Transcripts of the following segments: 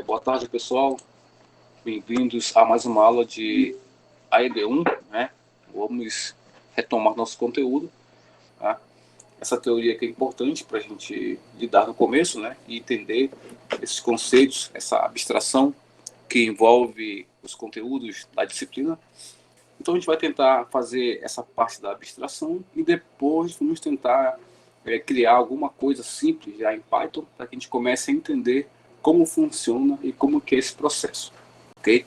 Boa tarde, pessoal. Bem-vindos a mais uma aula de AEB1, né? Vamos retomar nosso conteúdo, tá? Essa teoria que é importante para a gente lidar no começo, né? E entender esses conceitos, essa abstração que envolve os conteúdos da disciplina. Então, a gente vai tentar fazer essa parte da abstração e depois vamos tentar criar alguma coisa simples já em Python para que a gente comece a entender como funciona e como que é esse processo, ok?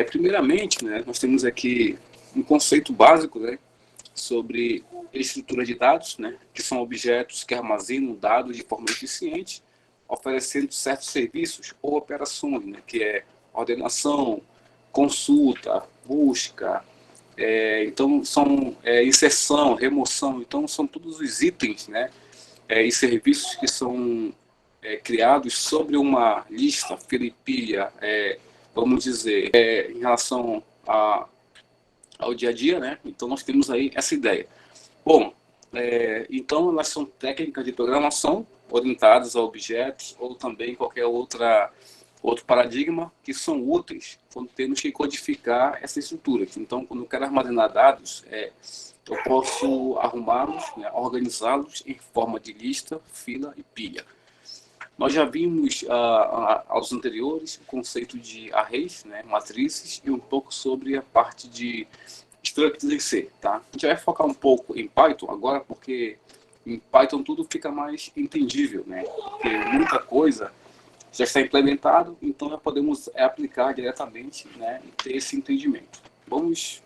Primeiramente, né, nós temos aqui um conceito básico, né, sobre estrutura de dados, né, que são objetos que armazenam dados de forma eficiente, oferecendo certos serviços ou operações, né, que é ordenação, consulta, busca, então são inserção, remoção, então são todos os itens, né, e serviços que são criados sobre uma lista, filipilha, vamos dizer, em relação ao dia a dia, né? Então nós temos aí essa ideia. Bom, então elas são técnicas de programação orientadas a objetos ou também qualquer outro paradigma que são úteis quando temos que codificar essa estrutura. Então, quando eu quero armazenar dados, eu posso arrumá-los, né, organizá-los em forma de lista, fila e pilha. Nós já vimos aos anteriores o conceito de arrays, né, matrizes, e um pouco sobre a parte de structs em C. Tá? A gente vai focar um pouco em Python agora, porque em Python tudo fica mais entendível, né? Porque muita coisa já está implementado, então já podemos aplicar diretamente, né, e ter esse entendimento. Vamos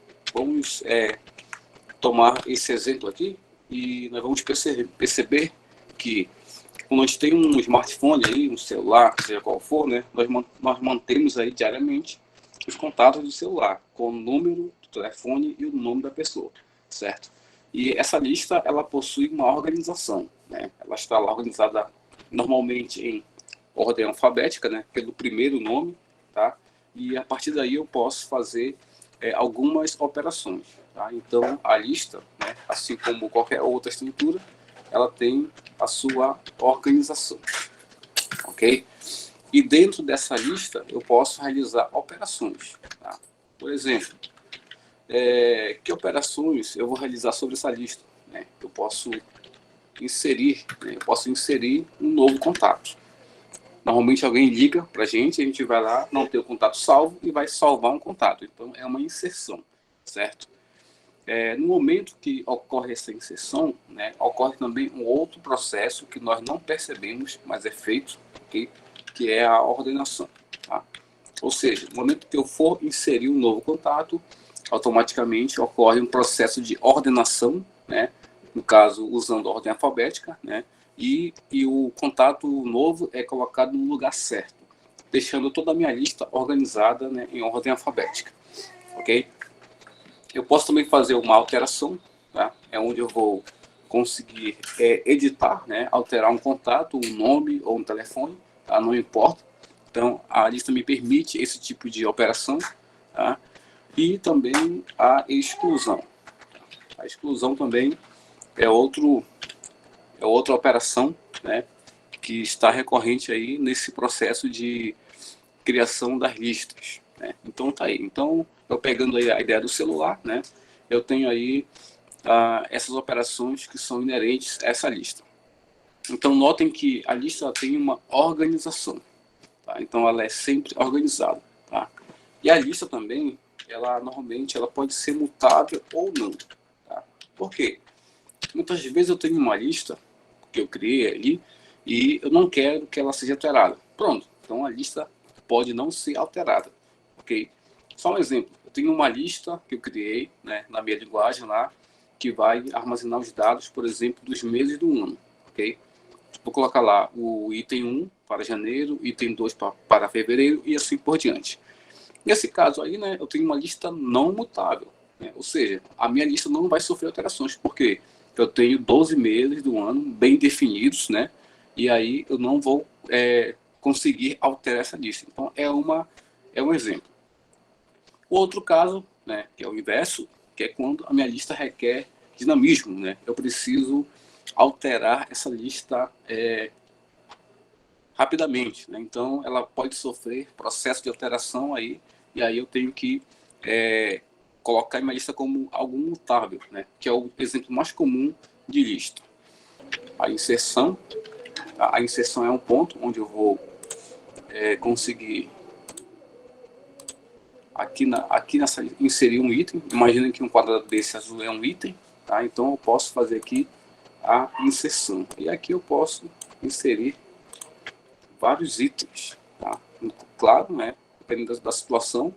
tomar esse exemplo aqui e nós vamos perceber que quando a gente tem um smartphone aí, um celular, seja qual for, né, nós mantemos aí diariamente os contatos do celular, com o número do telefone e o nome da pessoa, certo? E essa lista, ela possui uma organização, né? Ela está lá organizada normalmente em ordem alfabética, né, pelo primeiro nome, tá? E a partir daí eu posso fazer algumas operações, tá? Então a lista, né, assim como qualquer outra estrutura, ela tem a sua organização, ok? E dentro dessa lista eu posso realizar operações, tá? Por exemplo, que operações eu vou realizar sobre essa lista, né? Eu posso inserir, né? Eu posso inserir um novo contato. Normalmente alguém liga para a gente vai lá, não tem o contato salvo e vai salvar um contato. Então é uma inserção, certo? No momento que ocorre essa inserção, né, ocorre também um outro processo que nós não percebemos, mas é feito, okay? Que é a ordenação. Tá? Ou seja, no momento que eu for inserir um novo contato, automaticamente ocorre um processo de ordenação, né, no caso usando a ordem alfabética, né, e o contato novo é colocado no lugar certo, deixando toda a minha lista organizada, né, em ordem alfabética. Ok? Eu posso também fazer uma alteração, tá? É onde eu vou conseguir editar, né, alterar um contato, um nome ou um telefone, tá? Não importa. Então, a lista me permite esse tipo de operação, tá? E também a exclusão. A exclusão também é outra operação, né, que está recorrente aí nesse processo de criação das listas, né? Então tá aí. Então, eu pegando aí a ideia do celular, né, eu tenho aí essas operações que são inerentes a essa lista. Então, notem que a lista tem uma organização, tá? Então, ela é sempre organizada, tá? E a lista também, normalmente ela pode ser mutável ou não, tá? Por quê? Muitas vezes eu tenho uma lista que eu criei ali e eu não quero que ela seja alterada. Pronto, então a lista pode não ser alterada, ok? Só um exemplo, eu tenho uma lista que eu criei, né, na minha linguagem lá, que vai armazenar os dados, por exemplo, dos meses do ano, ok? Vou colocar lá o item 1 para janeiro, item 2 para fevereiro e assim por diante. Nesse caso aí, né, eu tenho uma lista não mutável, né? Ou seja, a minha lista não vai sofrer alterações, porque eu tenho 12 meses do ano bem definidos, né? E aí eu não vou conseguir alterar essa lista. Então é um exemplo. O outro caso, né, que é o inverso, que é quando a minha lista requer dinamismo, né? Eu preciso alterar essa lista rapidamente, né? Então, ela pode sofrer processo de alteração aí, e aí eu tenho que colocar em minha lista como algum mutável, né? Que é o exemplo mais comum de lista. A inserção é um ponto onde eu vou conseguir aqui nessa inserir um item. Imagina que um quadrado desse azul é um item, tá? Então eu posso fazer aqui a inserção, e aqui eu posso inserir vários itens, tá? Claro, né? Dependendo da situação,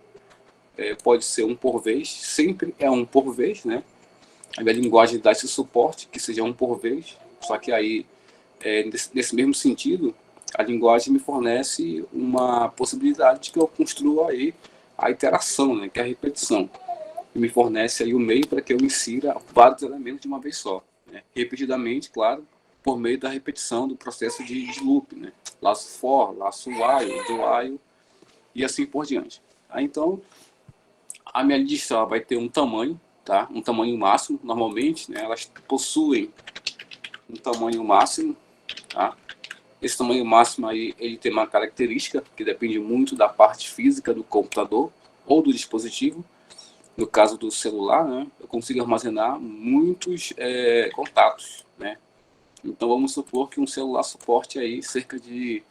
pode ser um por vez, sempre é um por vez, né? A minha linguagem dá esse suporte, que seja um por vez, só que aí, nesse mesmo sentido, a linguagem me fornece uma possibilidade de que eu construa aí a iteração, né? Que é a repetição. E me fornece aí o meio para que eu insira vários elementos de uma vez só, né? Repetidamente, claro, por meio da repetição do processo de loop, né? Laço for, laço while, do while e assim por diante. Então, a minha lista vai ter um tamanho, tá? Um tamanho máximo, normalmente, né? Elas possuem um tamanho máximo, tá? Esse tamanho máximo aí, ele tem uma característica que depende muito da parte física do computador ou do dispositivo. No caso do celular, né? Eu consigo armazenar muitos contatos, né? Então vamos supor que um celular suporte aí cerca de,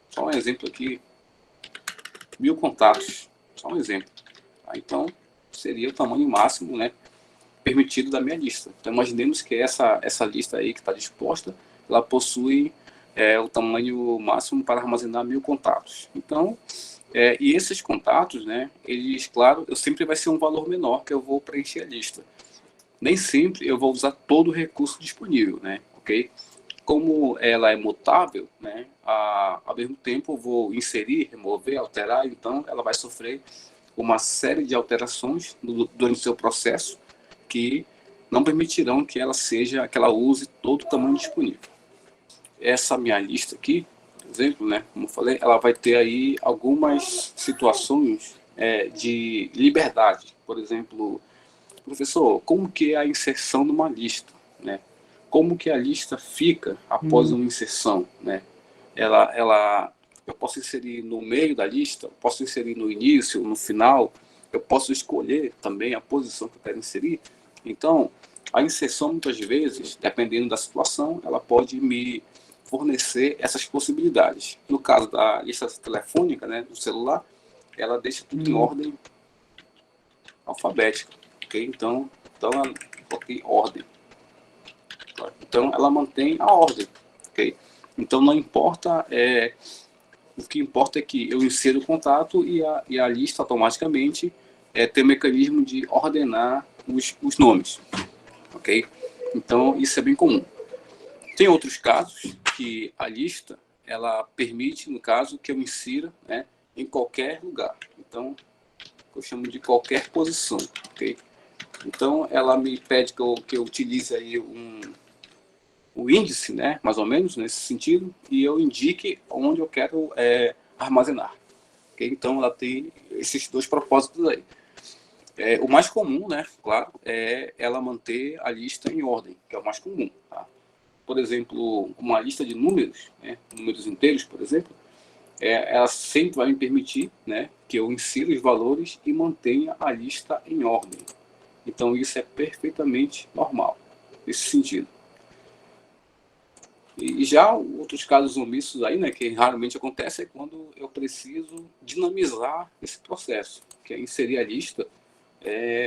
só um exemplo aqui, 1000 contatos, só um exemplo. Tá? Então seria o tamanho máximo, né, permitido da minha lista. Então imaginemos que essa lista aí que está disposta, ela possui o tamanho máximo para armazenar 1000 contatos. Então, e esses contatos, né, eles, claro, eu sempre vai ser um valor menor que eu vou preencher a lista. Nem sempre eu vou usar todo o recurso disponível, né, ok? Como ela é mutável, né, ao mesmo tempo eu vou inserir, remover, alterar, então ela vai sofrer uma série de alterações durante o seu processo que não permitirão que ela use todo o tamanho disponível. Essa minha lista aqui, por exemplo, né, como eu falei, ela vai ter aí algumas situações de liberdade. Por exemplo, professor, como que é a inserção numa lista, né? Como que a lista fica após uma inserção, né? Eu posso inserir no meio da lista, eu posso inserir no início, no final, eu posso escolher também a posição que eu quero inserir. Então, a inserção, muitas vezes, dependendo da situação, ela pode me fornecer essas possibilidades. No caso da lista telefônica, né, do celular, ela deixa tudo em ordem alfabética, ok? Então ela coloquei ordem. Então, ela mantém a ordem, ok? Então, não importa, o que importa é que eu insiro o contato e a lista automaticamente tem um mecanismo de ordenar os nomes, ok? Então, isso é bem comum. Tem outros casos que a lista, ela permite, no caso, que eu insira, né, em qualquer lugar. Então, eu chamo de qualquer posição, ok? Então, ela me pede que eu utilize aí o índice, né, mais ou menos, nesse sentido, e eu indique onde eu quero armazenar. Okay? Então, ela tem esses dois propósitos aí. O mais comum, né, claro, é ela manter a lista em ordem, que é o mais comum. Tá? Por exemplo, uma lista de números, né, números inteiros, por exemplo, ela sempre vai me permitir, né, que eu insira os valores e mantenha a lista em ordem. Então, isso é perfeitamente normal, nesse sentido. E já outros casos omissos aí, né, que raramente acontece, é quando eu preciso dinamizar esse processo, que é inserir a lista,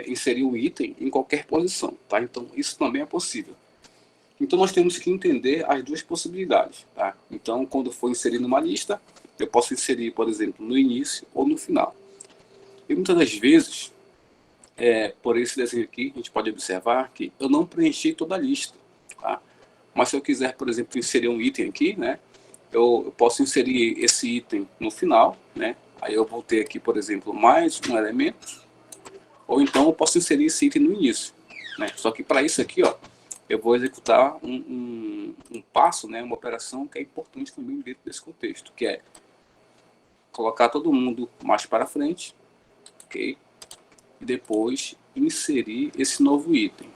inserir um item em qualquer posição, tá? Então, isso também é possível. Então, nós temos que entender as duas possibilidades, tá? Então, quando for inserir numa lista, eu posso inserir, por exemplo, no início ou no final. E muitas das vezes, por esse desenho aqui, a gente pode observar que eu não preenchi toda a lista, tá? Mas se eu quiser, por exemplo, inserir um item aqui, né, eu posso inserir esse item no final, né? Aí eu vou ter aqui, por exemplo, mais um elemento, ou então eu posso inserir esse item no início, né? Só que para isso aqui, ó, eu vou executar um passo, né, uma operação que é importante também dentro desse contexto, que é colocar todo mundo mais para frente, ok? E depois inserir esse novo item.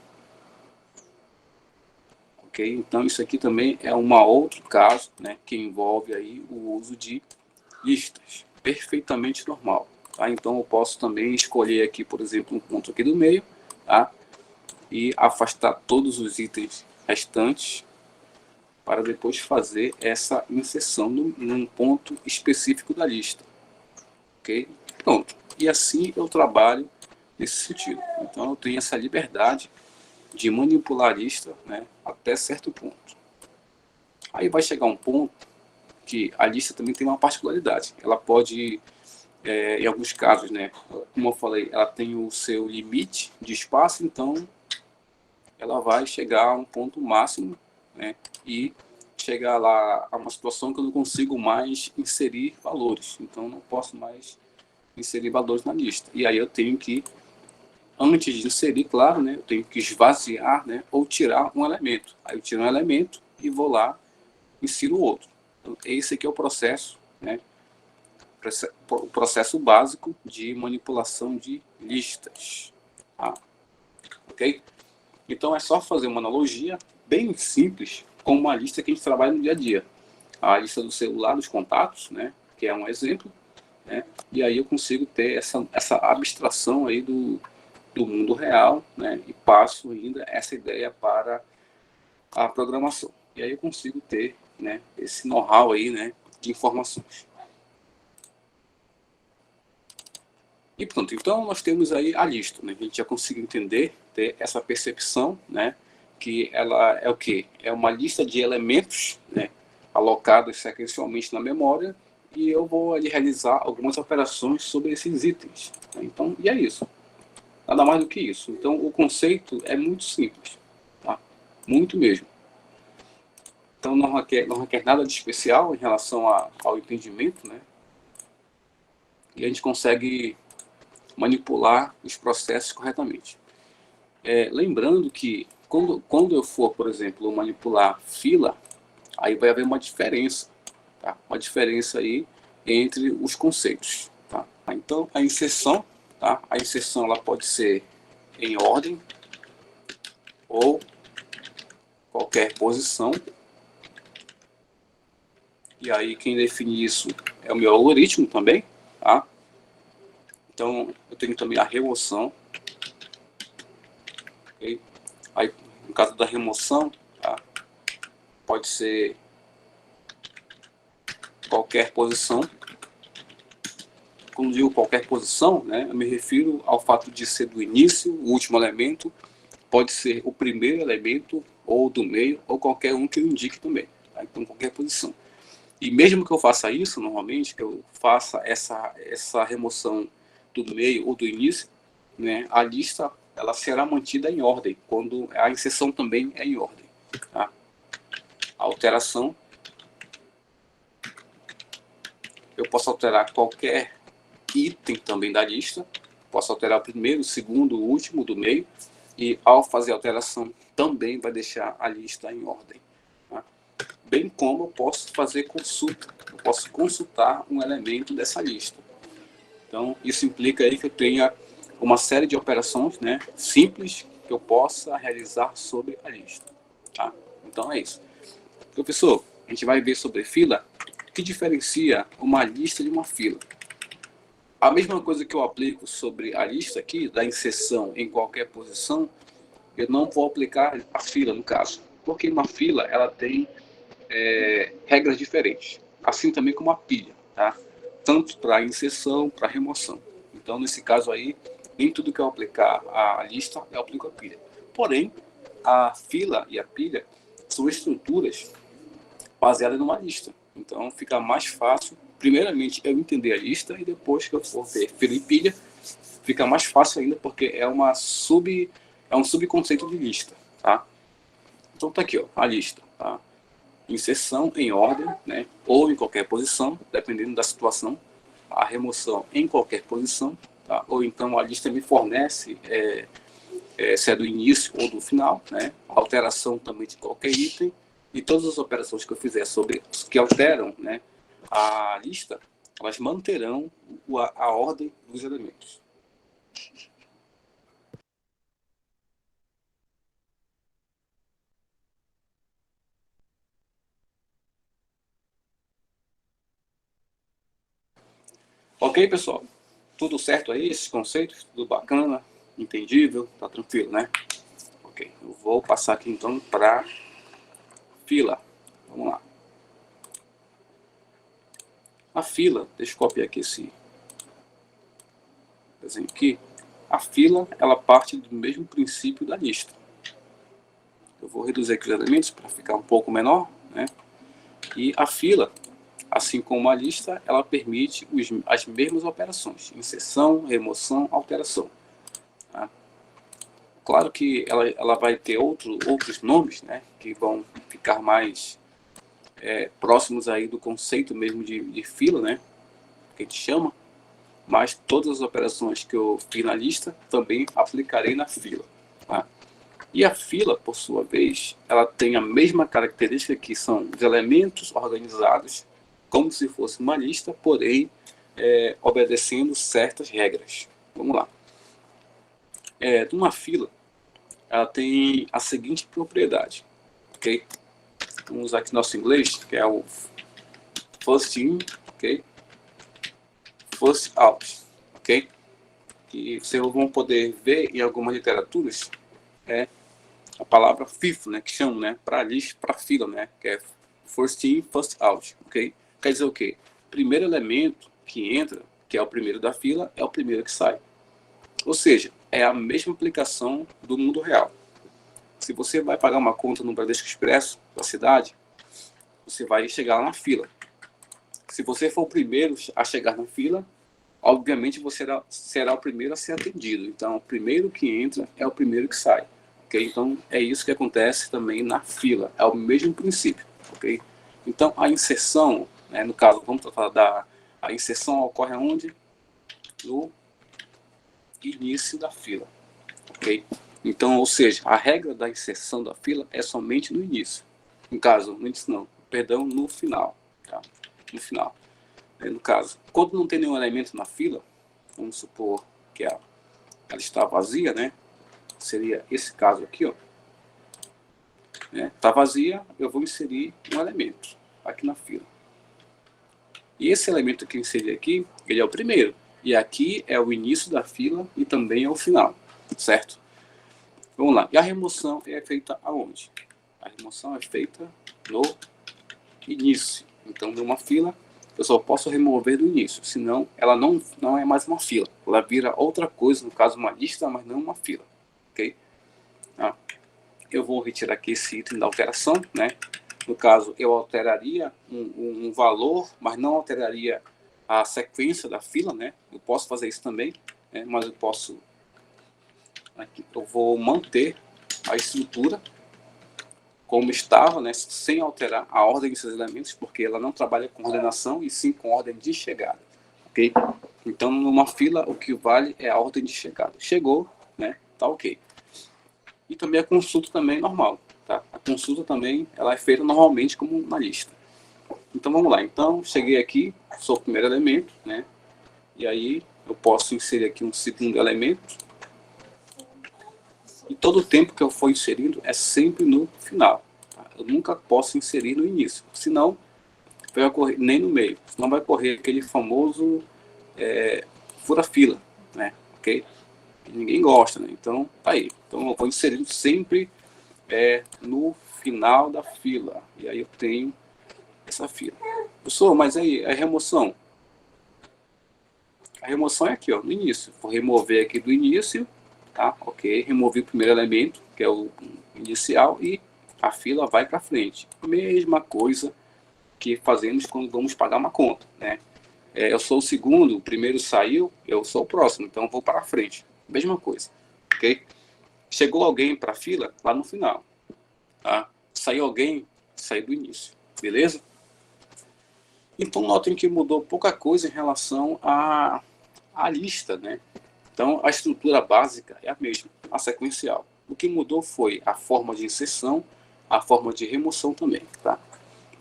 ok? Então, isso aqui também é um outro caso, né, que envolve aí o uso de listas, perfeitamente normal. Tá? Então, eu posso também escolher aqui, por exemplo, um ponto aqui do meio, tá? E afastar todos os itens restantes para depois fazer essa inserção num ponto específico da lista, ok? Pronto. E assim eu trabalho nesse sentido. Então, eu tenho essa liberdade de manipular a lista, né, até certo ponto. Aí vai chegar um ponto que a lista também tem uma particularidade. Ela pode, em alguns casos, né, como eu falei, ela tem o seu limite de espaço, então ela vai chegar a um ponto máximo, né, e chegar lá a uma situação que eu não consigo mais inserir valores. Então, não posso mais inserir valores na lista. E aí eu tenho que, antes de inserir, claro, né, eu tenho que esvaziar, né, ou tirar um elemento. Aí eu tiro um elemento e vou lá, insiro outro. Então, esse aqui é o processo, né, o processo básico de manipulação de listas. Tá? Ok? Então é só fazer uma analogia bem simples com uma lista que a gente trabalha no dia a dia. A lista do celular, dos contatos, né, que é um exemplo, né, e aí eu consigo ter essa abstração aí do mundo real, né, e passo ainda essa ideia para a programação. E aí eu consigo ter, né, esse know-how aí, né, de informações. E pronto, então nós temos aí a lista, né? A gente já conseguiu entender, ter essa percepção, né? Que ela é o quê? É uma lista de elementos, né? Alocados sequencialmente na memória e eu vou ali realizar algumas operações sobre esses itens. Né? Então, e é isso. Nada mais do que isso. Então, o conceito é muito simples, tá? Muito mesmo. Então, não requer nada de especial em relação ao entendimento, né? E a gente consegue manipular os processos corretamente. Lembrando que quando eu for, por exemplo, manipular fila, aí vai haver uma diferença, tá? Uma diferença aí entre os conceitos. Tá? Então, a inserção, tá? A inserção ela pode ser em ordem ou qualquer posição. E aí quem define isso é o meu algoritmo também, tá? Então, eu tenho também a remoção. Okay? Aí, no caso da remoção, tá? Pode ser qualquer posição. Quando digo qualquer posição, né, eu me refiro ao fato de ser do início, o último elemento, pode ser o primeiro elemento, ou do meio, ou qualquer um que eu indique também. Tá? Então, qualquer posição. E mesmo que eu faça isso, normalmente, que eu faça essa remoção do meio ou do início, né, a lista ela será mantida em ordem, quando a inserção também é em ordem. Tá? A alteração, eu posso alterar qualquer item também da lista, posso alterar o primeiro, o segundo, o último, do meio, e ao fazer a alteração também vai deixar a lista em ordem. Tá? Bem como eu posso fazer consulta, eu posso consultar um elemento dessa lista. Então, isso implica aí que eu tenha uma série de operações, né, simples que eu possa realizar sobre a lista. Tá? Então, é isso. Professor, a gente vai ver sobre fila. O que diferencia uma lista de uma fila? A mesma coisa que eu aplico sobre a lista aqui, da inserção em qualquer posição, eu não vou aplicar a fila, no caso. Porque uma fila, ela tem regras diferentes. Assim também como a pilha, tá? Tanto para inserção, para remoção. Então, nesse caso aí, nem tudo que eu aplicar a lista, eu aplico a pilha. Porém, a fila e a pilha são estruturas baseadas numa lista. Então, fica mais fácil, primeiramente, eu entender a lista e depois que eu for ver fila e pilha, fica mais fácil ainda porque é um subconceito de lista, tá? Então tá aqui, ó, a lista, tá? Inserção em ordem, né, ou em qualquer posição, dependendo da situação, a remoção em qualquer posição, tá? Ou então a lista me fornece se é do início ou do final, né? A alteração também de qualquer item e todas as operações que eu fizer sobre os que alteram, né, a lista, elas manterão a ordem dos elementos. Ok, pessoal? Tudo certo aí? Esses conceitos? Tudo bacana? Entendível? Tá tranquilo, né? Ok, eu vou passar aqui então para fila. Vamos lá. A fila, deixa eu copiar aqui esse desenho aqui. A fila, ela parte do mesmo princípio da lista. Eu vou reduzir aqui os elementos para ficar um pouco menor, né? E a fila, assim como a lista, ela permite as mesmas operações: inserção, remoção, alteração. Tá? Claro que ela vai ter outros nomes, né? Que vão ficar mais próximos aí do conceito mesmo de fila, né? Que a gente chama. Mas todas as operações que eu fiz na lista também aplicarei na fila. Tá? E a fila, por sua vez, ela tem a mesma característica, que são os elementos organizados como se fosse uma lista, porém obedecendo certas regras. Vamos lá. Uma fila, ela tem a seguinte propriedade, ok? Vamos usar aqui nosso inglês, que é o first in, ok? First out, ok? Que vocês vão poder ver em algumas literaturas a palavra FIFO, né, que chamam, né, para lista, para fila, né, que é first in, first out, ok? Quer dizer o quê? Primeiro elemento que entra, que é o primeiro da fila, é o primeiro que sai. Ou seja, é a mesma aplicação do mundo real. Se você vai pagar uma conta no Bradesco Expresso da cidade, você vai chegar lá na fila. Se você for o primeiro a chegar na fila, obviamente você será o primeiro a ser atendido. Então, o primeiro que entra é o primeiro que sai. Okay? Então, é isso que acontece também na fila. É o mesmo princípio. Okay? Então, a inserção, né, no caso, vamos falar a inserção ocorre onde? No início da fila. Okay? Então, ou seja, a regra da inserção da fila é somente no início. No caso, no início não, perdão, no final. Tá? No final. No caso, quando não tem nenhum elemento na fila, vamos supor que ela está vazia, né? Seria esse caso aqui, ó. Está vazia, eu vou inserir um elemento aqui na fila. E esse elemento que eu inseri aqui, ele é o primeiro. E aqui é o início da fila e também é o final, certo? Vamos lá. E a remoção é feita aonde? A remoção é feita no início. Então, numa fila, eu só posso remover do início, senão ela não é mais uma fila. Ela vira outra coisa, no caso uma lista, mas não uma fila. Ok? Eu vou retirar aqui esse item da alteração, né? No caso, eu alteraria um valor, mas não alteraria a sequência da fila, né? Eu posso fazer isso também, né? Mas eu posso... Aqui, eu vou manter a estrutura como estava, né, sem alterar a ordem desses elementos, porque ela não trabalha com ordenação e sim com ordem de chegada, ok? Então, numa fila, o que vale é a ordem de chegada. Chegou, né, tá ok. E também a consulta também é normal, tá? A consulta também, ela é feita normalmente como uma lista. Então, vamos lá. Então, cheguei aqui, sou o primeiro elemento, né? E aí, eu posso inserir aqui um segundo elemento. E todo o tempo que eu for inserindo é sempre no final. Tá? Eu nunca posso inserir no início, senão vai ocorrer, nem no meio. Senão vai correr aquele famoso fura-fila, né? Ok? Que ninguém gosta, né? Então, tá aí. Então, eu vou inserindo sempre no final da fila. E aí eu tenho essa fila. Professor, mas aí a remoção? A remoção é aqui, ó, no início. Vou remover aqui do início. Tá? Ok, removi o primeiro elemento, que é o inicial, e a fila vai para frente. Mesma coisa que fazemos quando vamos pagar uma conta, né? Eu sou o segundo, o primeiro saiu, eu sou o próximo, então eu vou para frente. Mesma coisa, ok? Chegou alguém para a fila lá no final, tá? Saiu alguém, saiu do início, beleza? Então notem que mudou pouca coisa em relação à lista, né? Então, a estrutura básica é a mesma, a sequencial. O que mudou foi a forma de inserção, a forma de remoção também, tá?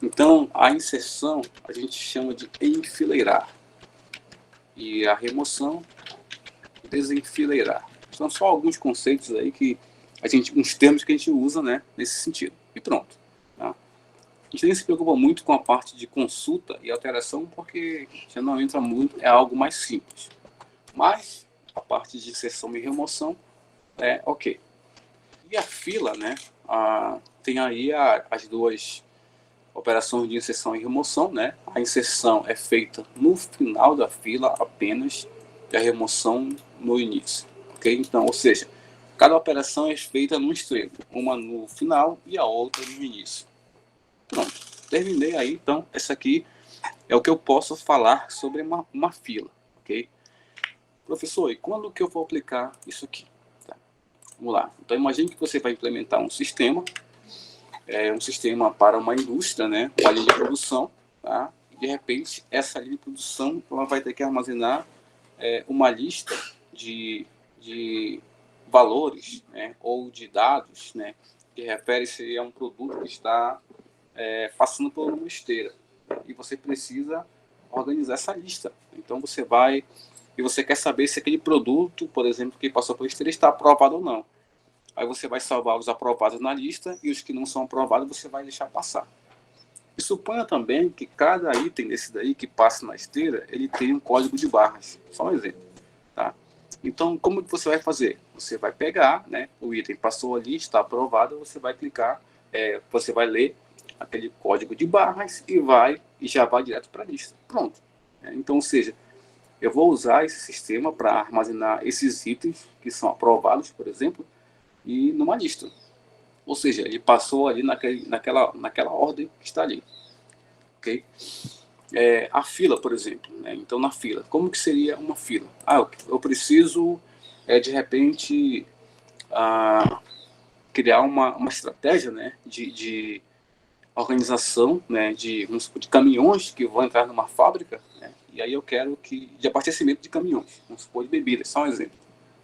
Então, a inserção a gente chama de enfileirar. E a remoção, desenfileirar. São só alguns conceitos aí uns termos que a gente usa, né, nesse sentido. E pronto. Tá? A gente nem se preocupa muito com a parte de consulta e alteração, porque já não entra muito, é algo mais simples. Mas a parte de inserção e remoção é ok. E a fila, né? Tem aí as duas operações de inserção e remoção, né? A inserção é feita no final da fila apenas e a remoção no início, ok? Então, ou seja, cada operação é feita num extremo, uma no final e a outra no início. Pronto, terminei aí. Então, essa aqui é o que eu posso falar sobre uma fila, ok? Professor, e quando que eu vou aplicar isso aqui? Tá. Vamos lá. Então, imagine que você vai implementar um sistema para uma indústria, né? Uma linha de produção, tá? De repente, essa linha de produção ela vai ter que armazenar uma lista de valores, né? Ou de dados, né? Que refere-se a um produto que está passando por uma esteira. E você precisa organizar essa lista. Então, você vai e você quer saber se aquele produto, por exemplo, que passou por esteira está aprovado ou não. Aí você vai salvar os aprovados na lista e os que não são aprovados você vai deixar passar. E suponha também que cada item desse daí que passa na esteira, ele tem um código de barras. Só um exemplo, tá? Então, como que você vai fazer? Você vai pegar, né, o item passou ali, está aprovado, você vai clicar, você vai ler aquele código de barras e já vai direto para a lista. Pronto. Então, ou seja, eu vou usar esse sistema para armazenar esses itens que são aprovados, por exemplo, e numa lista. Ou seja, ele passou ali naquela ordem que está ali. Ok? A fila, por exemplo. Né? Então, na fila, como que seria uma fila? Eu preciso, de repente, criar uma estratégia, né, de organização, né, de caminhões que vão entrar numa fábrica, né, e aí eu quero de abastecimento de caminhões, vamos supor, de bebidas, só um exemplo.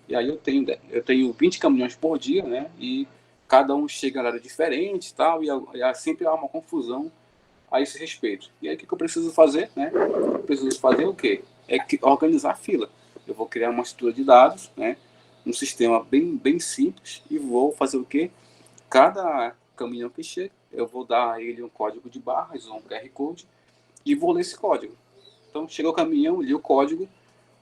E aí eu tenho 20 caminhões por dia, né, e cada um chega em horário diferente e tal, e sempre há uma confusão a esse respeito. E aí o que eu preciso fazer, né? Eu preciso fazer o quê? Organizar a fila. Eu vou criar uma estrutura de dados, né, um sistema bem simples e vou fazer o quê? Cada caminhão que chega, eu vou dar a ele um código de barras ou um QR Code e vou ler esse código. Então, chegou o caminhão, li o código,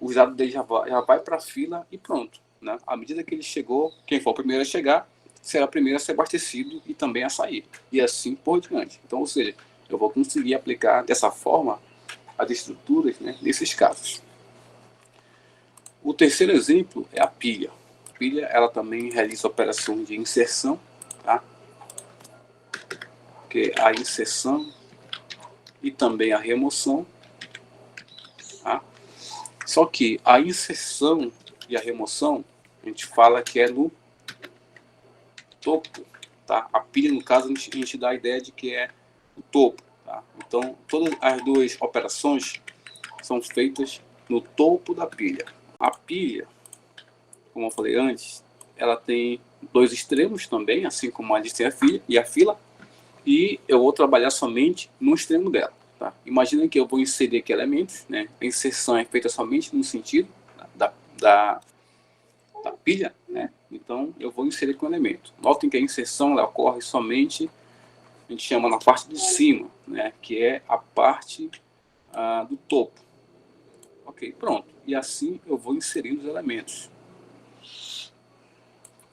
os dados dele já vai para a fila e pronto. Né? À medida que ele chegou, quem for o primeiro a chegar, será o primeiro a ser abastecido e também a sair. E assim por diante. Então, ou seja, eu vou conseguir aplicar dessa forma as estruturas, né, nesses casos. O terceiro exemplo é a pilha. A pilha ela também realiza operação de inserção, tá? Que é a inserção e também a remoção. Tá? Só que a inserção e a remoção, a gente fala que é no topo. Tá? A pilha, no caso, a gente dá a ideia de que é o topo. Tá? Então, todas as duas operações são feitas no topo da pilha. A pilha, como eu falei antes, ela tem dois extremos também, assim como a lista e a fila, e eu vou trabalhar somente no extremo dela. Tá? Imagina que eu vou inserir aqui elementos, né? A inserção é feita somente no sentido da pilha, né? Então eu vou inserir com elemento. Notem que a inserção ela ocorre somente, a gente chama na parte de cima, né? Que é a parte do topo. Ok, pronto. E assim eu vou inserindo os elementos.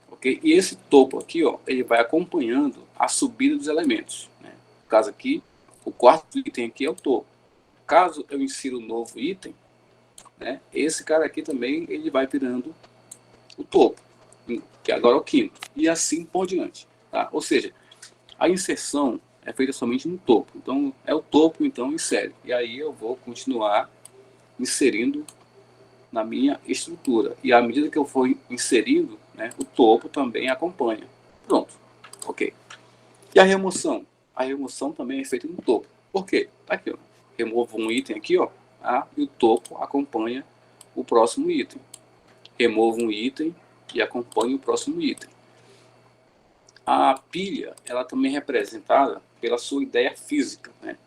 Ok? E esse topo aqui, ó, ele vai acompanhando a subida dos elementos. Né? No caso aqui, o quarto item aqui é o topo. Caso eu insira um novo item, né, esse cara aqui também ele vai virando o topo, que agora é o quinto. E assim por diante. Tá? Ou seja, a inserção é feita somente no topo. Então, é o topo, então insere. E aí eu vou continuar inserindo na minha estrutura. E à medida que eu for inserindo, né, o topo também acompanha. Pronto. Ok. E a remoção? A remoção também é feita no topo. Por quê? Tá aqui, ó. Removo um item aqui, ó, e o topo acompanha o próximo item. Removo um item e acompanha o próximo item. A pilha, ela também é representada pela sua ideia física, né?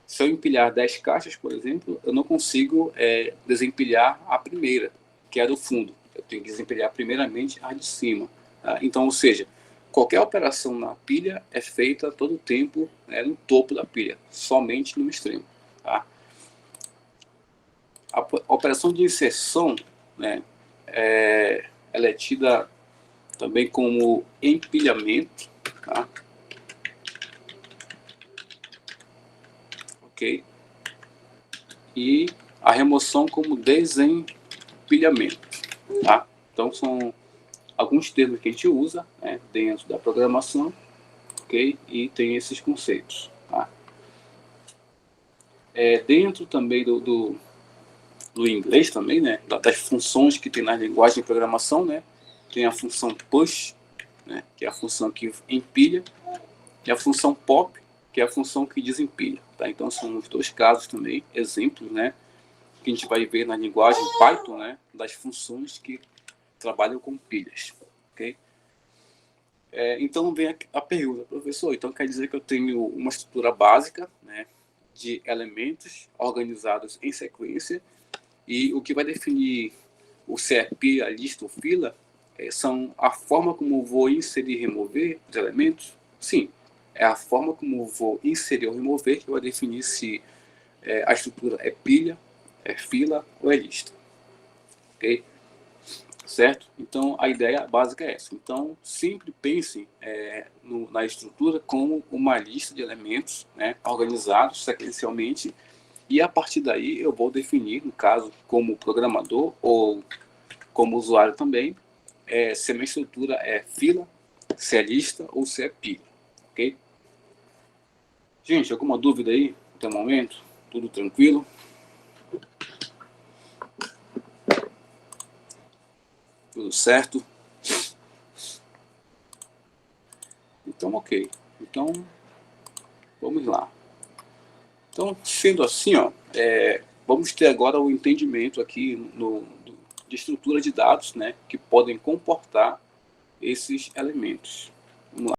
Se eu empilhar 10 caixas, por exemplo, eu não consigo desempilhar a primeira, que é a do fundo. Eu tenho que desempilhar primeiramente a de cima. Tá? Então, ou seja, qualquer operação na pilha é feita todo o tempo, né, no topo da pilha, somente no extremo. Tá? A operação de inserção, né, ela é tida também como empilhamento, tá? Ok? E a remoção como desempilhamento, tá? Então são alguns termos que a gente usa, né, dentro da programação, ok? E tem esses conceitos, tá? Dentro também do inglês também, né, das funções que tem na linguagem de programação, né, tem a função push, né, que é a função que empilha, e a função pop, que é a função que desempilha. Tá? Então são os dois casos também, exemplos, né, que a gente vai ver na linguagem Python, né, das funções que trabalham com pilhas. Okay? Então vem a pergunta, professor, então quer dizer que eu tenho uma estrutura básica, né, de elementos organizados em sequência, e o que vai definir o CRP, a lista ou fila, são a forma como eu vou inserir e remover os elementos? Sim, é a forma como eu vou inserir ou remover que vai definir se a estrutura é pilha, é fila ou é lista. Ok? Certo? Então, a ideia básica é essa. Então, sempre pense na estrutura como uma lista de elementos, né, organizados sequencialmente, e a partir daí eu vou definir, no caso, como programador ou como usuário também, se a minha estrutura é fila, se é lista ou se é pilha. Ok? Gente, alguma dúvida aí até o momento? Tudo tranquilo? Tudo certo? Então, ok. Então, vamos lá. Então, sendo assim, ó, vamos ter agora o entendimento aqui de estrutura de dados, né, que podem comportar esses elementos. Vamos lá.